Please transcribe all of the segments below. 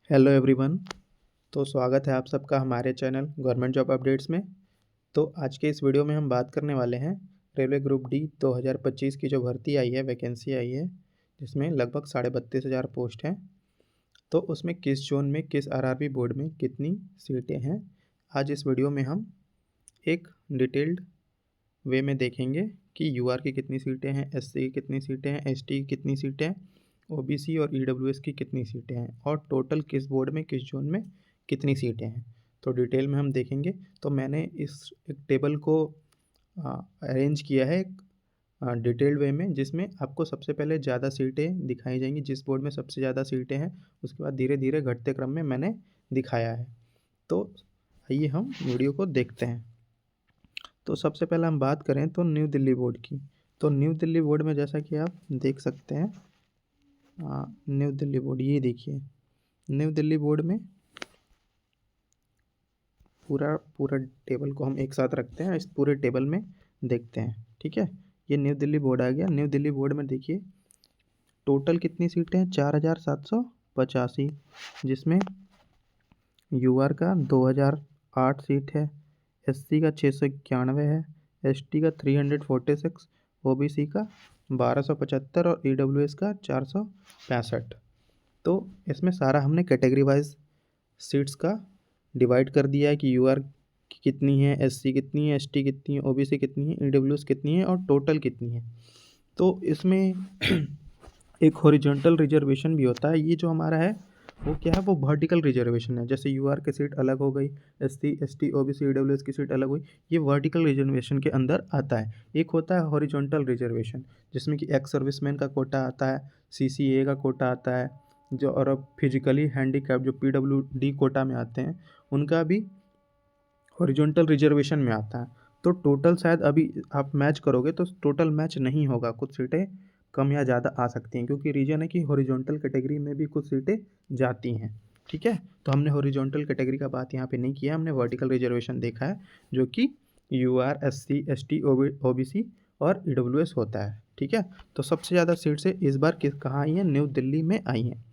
Hello everyone. तो स्वागत है आप सबका हमारे चैनल गवर्नमेंट जॉब अपडेट्स में। तो आज के इस वीडियो में हम बात करने वाले हैं रेलवे ग्रुप डी 2025 की जो भर्ती आई है, वैकेंसी आई है, जिसमें लगभग 32,500 पोस्ट हैं। तो उसमें किस जोन में, किस आरआरबी बोर्ड में कितनी सीटें हैं, आज इस वीडियो में हम एक डिटेल्ड वे में देखेंगे कि यूआर की कितनी सीटें हैं, एससी की कितनी सीटें हैं, एसटी की कितनी सीटें हैं, ओबीसी और ईडब्ल्यूएस की कितनी सीटें हैं और टोटल किस बोर्ड में, किस जोन में कितनी सीटें हैं। तो डिटेल में हम देखेंगे। तो मैंने इस एक टेबल को अरेंज किया है एक डिटेल्ड वे में, जिसमें आपको सबसे पहले ज़्यादा सीटें दिखाई जाएंगी, जिस बोर्ड में सबसे ज़्यादा सीटें हैं उसके बाद धीरे धीरे घटते क्रम में मैंने दिखाया है। तो आइए हम वीडियो को देखते हैं। तो सबसे पहले हम बात करें तो न्यू दिल्ली बोर्ड की। तो न्यू दिल्ली बोर्ड में जैसा कि आप देख सकते हैं, न्यू दिल्ली बोर्ड, ये देखिए न्यू दिल्ली बोर्ड में पूरा पूरा टेबल को हम एक साथ रखते हैं, इस पूरे टेबल में देखते हैं। ठीक है, ये न्यू दिल्ली बोर्ड आ गया। न्यू दिल्ली बोर्ड में देखिए टोटल कितनी सीटें हैं, 4,785, जिसमें यूआर का 2,008 सीट है, एससी का 691 है, एसटी का 346, ओबीसी का 1,275 और ईडब्ल्यूएस का 465। तो इसमें सारा हमने कैटेगरी वाइज सीट्स का डिवाइड कर दिया है कि यूआर की कितनी है, एससी कितनी है, एसटी कितनी है, ओबीसी कितनी है, ईडब्ल्यूएस कितनी है और टोटल कितनी है। तो इसमें एक हॉरिजॉन्टल रिजर्वेशन भी होता है। ये जो हमारा है वो क्या है, वो वर्टिकल रिजर्वेशन है। जैसे यूआर की सीट अलग हो गई, एससी एसटी ओबीसी ईडब्ल्यूएस की सीट अलग हुई, ये वर्टिकल रिजर्वेशन के अंदर आता है। एक होता है हॉरिजॉन्टल रिजर्वेशन, जिसमें कि एक्स सर्विसमैन का कोटा आता है, सीसीए का कोटा आता है, जो और अब फिजिकली हैंडीकैप जो पीडब्ल्यूडी कोटा में आते हैं उनका भी हॉरिजॉन्टल रिजर्वेशन में आता है। तो टोटल शायद अभी आप मैच करोगे तो टोटल मैच नहीं होगा, कुछ सीटें कम या ज़्यादा आ सकती हैं, क्योंकि रीजन है कि हॉरिजॉन्टल कैटेगरी में भी कुछ सीटें जाती हैं। ठीक है, तो हमने हॉरिजॉन्टल कैटेगरी का बात यहाँ पे नहीं किया, हमने वर्टिकल रिजर्वेशन देखा है, जो कि यूआर एससी एसटी ओबीसी और ईडब्ल्यूएस होता है। ठीक है, तो सबसे ज़्यादा सीट से इस बार किस कहाँ आई हैं, न्यू दिल्ली में आई हैं।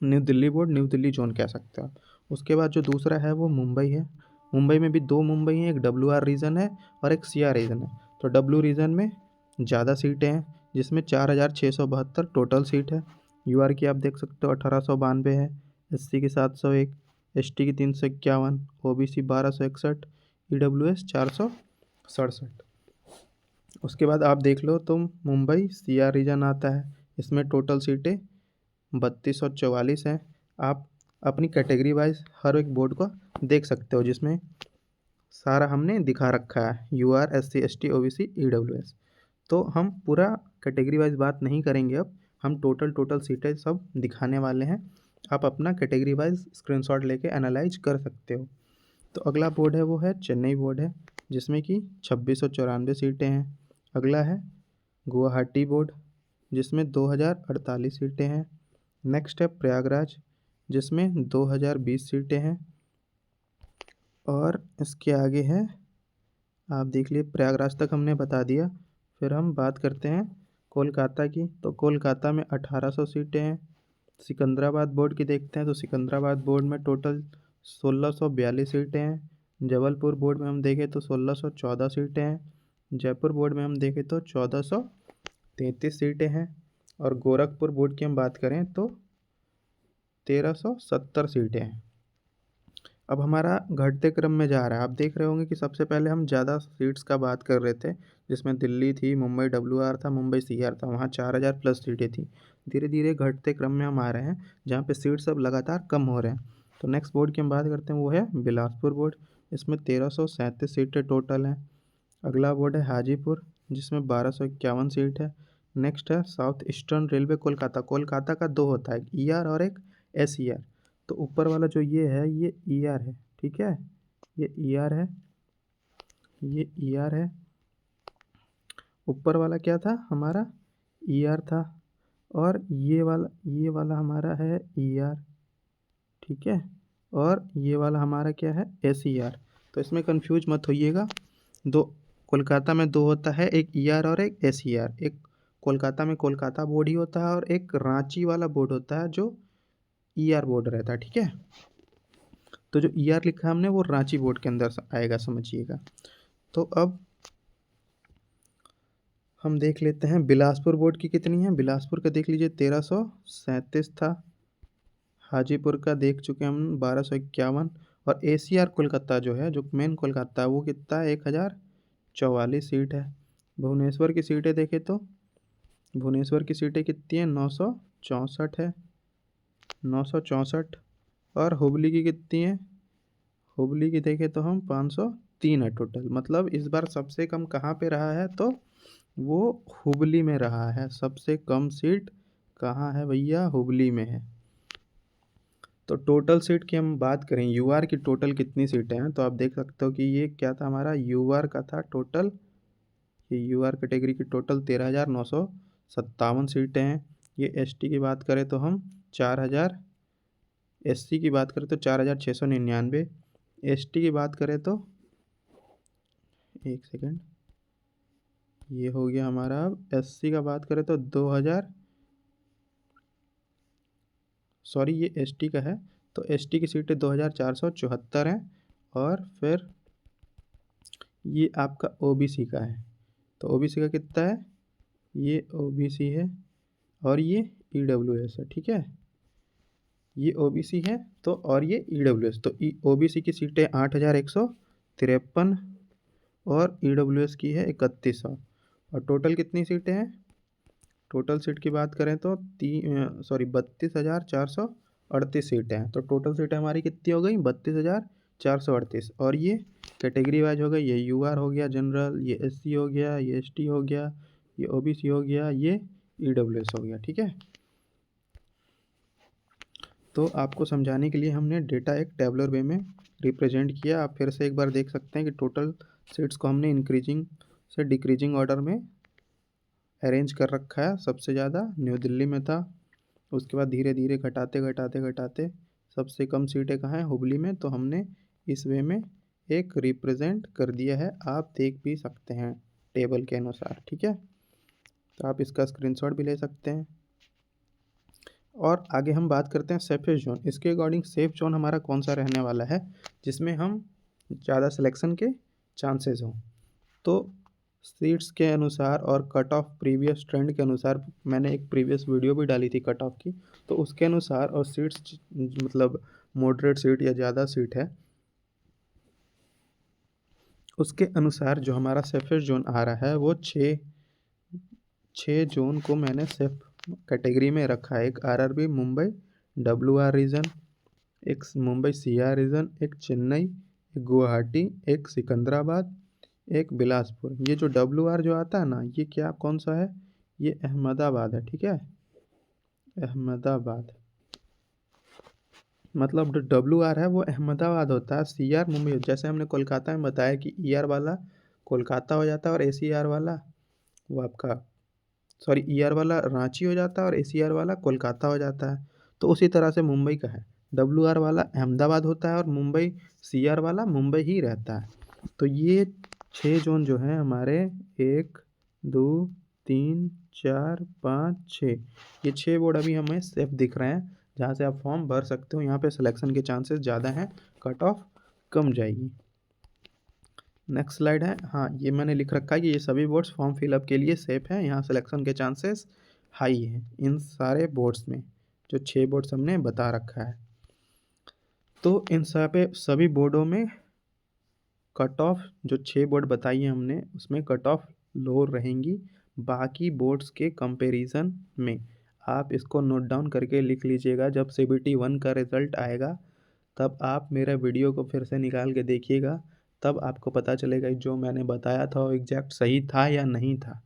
New Delhi board, new Delhi zone कह सकते हो आप। उसके बाद जो दूसरा है वो मुंबई है। मुंबई में भी दो मुंबई हैं, एक डब्ल्यू आर रीजन है और एक सी आर रीजन है। तो डब्ल्यू रीजन में ज़्यादा सीटें हैं, जिसमें 4,672 टोटल सीट है। यू आर की आप देख सकते हो 1,892 है, एस सी की 701, एस टी की 351, O B C 1,261, E W S 467। उसके बाद आप देख लो तो मुंबई सी आर रीजन आता है, इसमें टोटल सीटें 3,244 हैं। आप अपनी कैटेगरी वाइज हर एक बोर्ड को देख सकते हो, जिसमें सारा हमने दिखा रखा है, U R S C S T O B C E W S. तो हम पूरा कैटेगरी वाइज बात नहीं करेंगे, अब हम टोटल सीटें सब दिखाने वाले हैं। आप अपना कैटेगरी वाइज स्क्रीनशॉट लेके एनालाइज कर सकते हो। तो अगला बोर्ड है वो है चेन्नई बोर्ड है, जिसमें कि 2,694 सीटें हैं। अगला है गुवाहाटी बोर्ड, जिसमें 2,048 सीटें हैं। नेक्स्ट है प्रयागराज, जिसमें 2,020 सीटें हैं। और इसके आगे है, आप देख लिए प्रयागराज तक हमने बता दिया। फिर हम बात करते हैं कोलकाता की। तो कोलकाता में 1,800 सीटें हैं। सिकंदराबाद बोर्ड की देखते हैं तो सिकंदराबाद बोर्ड में टोटल 1,642 सीटें हैं। जबलपुर बोर्ड में हम देखें तो 1,614 सीटें हैं। जयपुर बोर्ड में हम देखें तो 1,433 सीटें हैं। और गोरखपुर बोर्ड की हम बात करें तो 1,370 सीटें हैं। अब हमारा घटते क्रम में जा रहा है। आप देख रहे होंगे कि सबसे पहले हम ज़्यादा सीट्स का बात कर रहे थे, जिसमें दिल्ली थी, मुंबई डब्ल्यू आर था, मुंबई सी आर था, वहाँ 4,000 प्लस सीटें थी। धीरे धीरे घटते क्रम में हम आ रहे हैं, जहाँ पे सीट्स अब लगातार कम हो रहे हैं। तो नेक्स्ट बोर्ड की हम बात करते हैं वो है बिलासपुर बोर्ड, इसमें 1,337 सीटें टोटल हैं। अगला बोर्ड है हाजीपुर, जिसमें 1,251 सीट है। नेक्स्ट है south eastern railway Kolkata. Kolkata का दो होता है, एक ई आर और एक एस ई आर। तो ऊपर वाला जो ये है ये ई आर है, ठीक है, ये ई आर है, ये ई आर है। ऊपर वाला क्या था हमारा, ई आर था। और ये वाला हमारा है ई आर, ठीक है। और ये वाला हमारा क्या है, एस ई आर। तो इसमें कंफ्यूज मत होइएगा। दो कोलकाता में दो होता है, एक ई आर और एक एस ई आर। एक कोलकाता में कोलकाता बोर्ड ही होता है और एक रांची वाला बोर्ड होता है, जो ER बोर्ड रहता है, ठीक है। तो जो ER लिखा है हमने वो रांची बोर्ड के अंदर आएगा, समझिएगा। तो अब हम देख लेते हैं बिलासपुर बोर्ड की कितनी है। बिलासपुर का देख लीजिए 1337 था। हाजीपुर का देख चुके हम 1251। और ACR कोलकाता जो है, जो मेन कोलकाता है, वो कितना है, 1044 सीट है। भुवनेश्वर की सीटें देखें तो भुवनेश्वर की सीटें कितनी हैं, 964 है, 964। और हुबली की कितनी है, हुबली की देखें तो हम 503 है टोटल। मतलब इस बार सबसे कम कहाँ पे रहा है, तो वो हुबली में रहा है। सबसे कम सीट कहाँ है भैया, हुबली में है। तो टोटल सीट की हम बात करें, यूआर की टोटल कितनी सीटें हैं, तो आप देख सकते हो कि ये क्या था, हमारा यूआर का था टोटल। ये यूआर कैटेगरी की टोटल 13,957 सीटें हैं। ये एसटी की बात करें तो हम 4,000, एससी की बात करें तो 4,699, एसटी की बात करें तो, एक सेकेंड, ये हो गया हमारा। अब एससी का बात करें तो 2,000, सॉरी ये एसटी का है। तो एसटी की सीटें 2,474 हैं। और फिर ये आपका ओबीसी का है। तो ओबीसी का कितना है, ये ओबीसी है और ये ईडब्ल्यूएस है, ठीक है। ये ओबीसी है तो, और ये ईडब्ल्यूएस। तो ओबीसी की सीटें 8,153 और ईडब्ल्यूएस की है 3,100। और टोटल कितनी सीटें हैं, टोटल सीट की बात करें तो 32,438 सीटें हैं। तो टोटल सीटें हमारी कितनी हो गई, 32,438। और ये कैटेगरी वाइज हो गई, ये यूआर हो गया जनरल, ये एससी हो गया, ये एसटी हो गया, ये ओबीसी हो गया, ये ईडब्ल्यूएस हो गया, ठीक है। तो आपको समझाने के लिए हमने डेटा एक टेबलर वे में रिप्रेजेंट किया। आप फिर से एक बार देख सकते हैं कि टोटल सीट्स को हमने इंक्रीजिंग से डिक्रीजिंग ऑर्डर में अरेंज कर रखा है। सबसे ज़्यादा न्यू दिल्ली में था, उसके बाद धीरे धीरे घटाते घटाते घटाते सबसे कम सीटें कहाँ हैं, हुबली में। तो हमने इस वे में एक रिप्रेजेंट कर दिया है, आप देख भी सकते हैं टेबल के अनुसार, ठीक है। तो आप इसका स्क्रीनशॉट भी ले सकते हैं। और आगे हम बात करते हैं सेफेस्ट जोन। इसके अकॉर्डिंग सेफ जोन हमारा कौन सा रहने वाला है, जिसमें हम ज़्यादा सिलेक्शन के चांसेस हों। तो सीट्स के अनुसार और कट ऑफ प्रीवियस ट्रेंड के अनुसार, मैंने एक प्रीवियस वीडियो भी डाली थी कट ऑफ की, तो उसके अनुसार, और सीट्स मतलब मॉडरेट सीट या ज़्यादा सीट है, उसके अनुसार जो हमारा सेफेस्ट जोन आ रहा है वो छः जोन को मैंने सेफ कैटेगरी में रखा है। एक आरआरबी मुंबई WR रीजन, एक मुंबई CR रीजन, एक चेन्नई, एक गुवाहाटी, एक सिकंदराबाद, एक बिलासपुर। ये जो WR जो आता है ना, ये क्या कौन सा है, ये अहमदाबाद है, ठीक है। अहमदाबाद, मतलब जो WR है वो अहमदाबाद होता है, CR मुंबई। जैसे हमने कोलकाता में बताया कि ER वाला कोलकाता हो जाता है और ACR वाला वो आपका, सॉरी ER वाला रांची हो जाता है और ACR वाला कोलकाता हो जाता है। तो उसी तरह से मुंबई का है, WR वाला अहमदाबाद होता है और मुंबई CR वाला मुंबई ही रहता है। तो ये 6 जोन जो हैं हमारे, 1 2 3 4 5 6, ये 6 बोर्ड अभी हमें सेफ दिख रहे हैं, जहाँ से आप फॉर्म भर सकते हो। यहाँ पे सिलेक्शन के चांसेस ज़्यादा हैं, कट ऑफ कम जाएगी। नेक्स्ट स्लाइड है। हाँ, ये मैंने लिख रखा है कि ये सभी बोर्ड्स फॉर्म फिलअप के लिए सेफ हैं, यहाँ सिलेक्शन के चांसेस हाई हैं इन सारे बोर्ड्स में, जो 6 बोर्ड्स हमने बता रखा है। तो इन सभी बोर्डों में कट ऑफ, जो 6 बोर्ड बताई है हमने, उसमें कट ऑफ लो रहेंगी बाकी बोर्ड्स के कंपैरिजन में। आप इसको नोट डाउन करके लिख लीजिएगा, जब CBT 1 का रिज़ल्ट आएगा तब आप मेरा वीडियो को फिर से निकाल के देखिएगा, तब आपको पता चलेगा जो मैंने बताया था वो एग्जैक्ट सही था या नहीं था।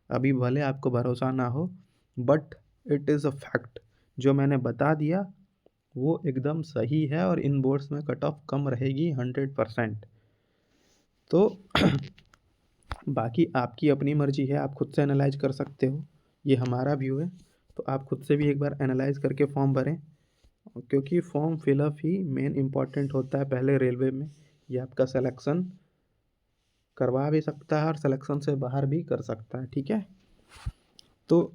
अभी भले आपको भरोसा ना हो, but it is a fact. जो मैंने बता दिया वो एकदम सही है, और इन बोर्ड्स में कट ऑफ कम रहेगी 100%। तो बाकी आपकी अपनी मर्जी है, आप खुद से एनालाइज कर सकते हो, ये हमारा व्यू है। तो आप खुद से भी एक बार एनालाइज करके फॉर्म भरें, क्योंकि फॉर्म फिलअप ही मेन इम्पॉर्टेंट होता है पहले रेलवे में। ये आपका सिलेक्शन करवा भी सकता है और सिलेक्शन से बाहर भी कर सकता है, ठीक है। तो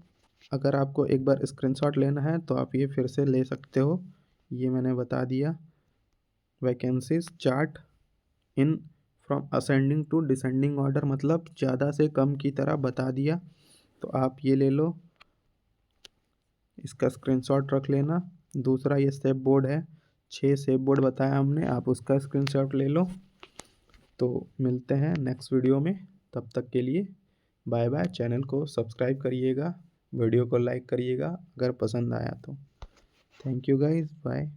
अगर आपको एक बार स्क्रीनशॉट लेना है तो आप ये फिर से ले सकते हो, ये मैंने बता दिया। Vacancies chart in from ascending to descending order, मतलब ज़्यादा से कम की तरह बता दिया। तो आप ये ले लो, इसका स्क्रीनशॉट रख लेना। दूसरा ये सेप बोर्ड है, 6 सेप बोर्ड बताया हमने, आप उसका स्क्रीनशॉट ले लो। तो मिलते हैं नेक्स्ट वीडियो में, तब तक के लिए बाय बाय। चैनल को सब्सक्राइब करिएगा, वीडियो को लाइक करिएगा अगर पसंद आया तो। Thank you guys, bye.